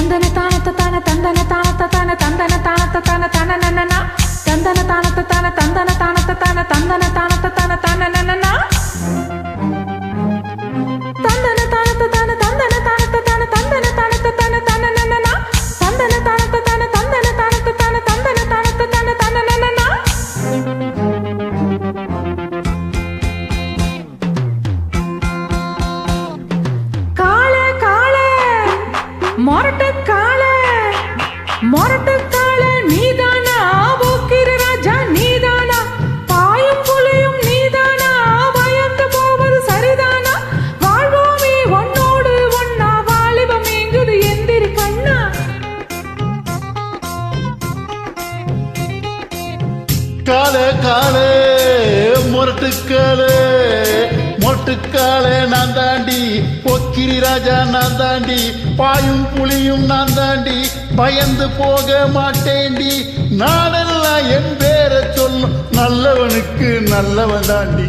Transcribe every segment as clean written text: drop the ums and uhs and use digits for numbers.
தந்தன தானத்த தான தந்தன தானத்த தான தந்தன தானத்த தான தன நனனா தந்தன தானத்த தான தந்தன தானத்த தான தந்தன தானத்த தான தன நனனா தந்தன தானத்த தான தந்தன தானத்த தான தந்தன தானத்த தான தன நனனா தந்தன தானத்த தான தந்தன தானத்த தான தந்தன தானத்த தான தன நனனா மொரட்டு கால நீதானா போக்கிற ராஜா நீதானா பாயும் புலியும் நீதானா பயந்து போவது சரிதானா வாழ்வோமே ஒன்னோடு ஒன்னா வாலிபம் எங்குது எந்திரி கண்ணா கால கால மொரட்டுக்கால மொட்டுக்கால நான் தாண்டி பொக்கிரி ராஜா நான் தாண்டி பாயும் புலியும் நான் தாண்டி பயந்து போக மாட்டேண்டி நானெல்லாம் என் பேரை சொல்லும் நல்லவனுக்கு நல்லவன் தாண்டி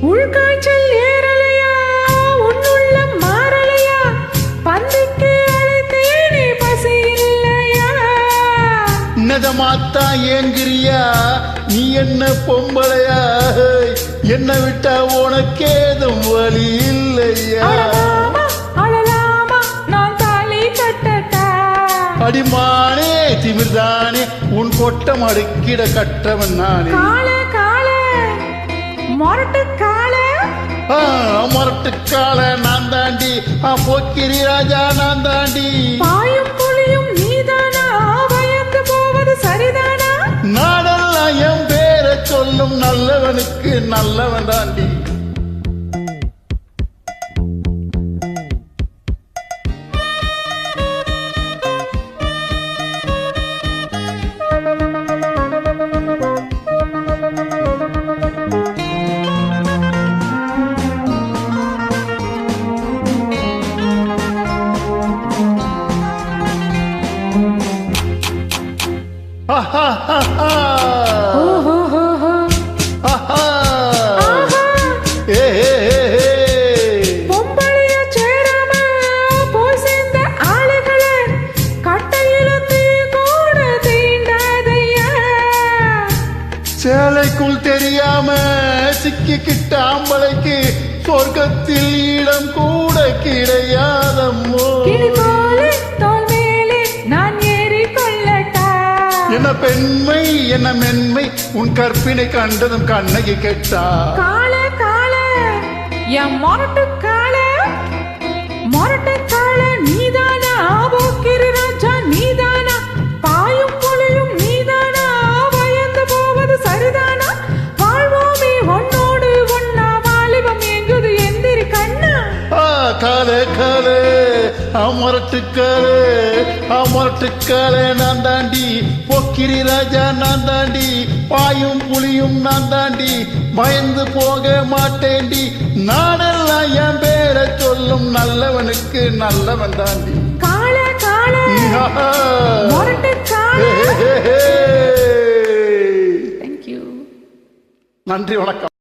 உள்காய்ச்சல் ஏறலையா உன்னுள்ள மாறலையா பந்திக்கு அழைத்தேனே பசி இல்லையா நிஜமாத்தா ஏங்கிறியா நீ என்ன பொம்பளையா என்ன விட்டா உனக்கேதும் வழி இல்லையா அழலாமா நான் தாலி கட்டட்டா அடிமானே திமிர்தானே உன் கொட்டம் அடுக்கிட கட்டவன் நானே கால கால மொரட்டு கால மொரட்டு கால நான் தாண்டி போக்கிரி ராஜா நான் தாண்டி பாயும் புலியும் நீதானா பயந்து போவது சரிதானா நாடெல்லாம் என் பேரை சொல்லும் நல்லவனுக்கு நல்லவன் தாண்டி பொம்பளைய சேராம போய் சேர்ந்த ஆளுகளை கட்டையில தீ கூட தீண்டாதையா சேலைக்குள் தெரியாம சிக்கிக்கிட்ட ஆம்பளைக்கு சொர்க்கத்தில் இடம் கூட கிடையாதம்மோ என்ன பெண்மை என்ன மென்மை உன் கற்பினை கண்டதும் கண்ணகி கெட்டா கால கால என் மொரட்டு கால நீதானா போக்கிரி ராஜா நீதானா பாயும் புலியும் நீதானா பயந்து போவது சரிதானா வாழ்வோமே ஒன்னோடு ஒன்னா வாலிபம் எங்குது எந்திரி கண்ணா கால கால மொரட்டுக்கால நான் தாண்டி பொக்கிரி ராஜா நான் தாண்டி பாயும் புலியும் நான் தாண்டி பயந்து போக மாட்டேண்டி நானெல்லாம் என் பேரை சொல்லும் நல்லவனுக்கு நல்லவன் தாண்டி கால கால மொரட்டு கால நன்றி வணக்கம்.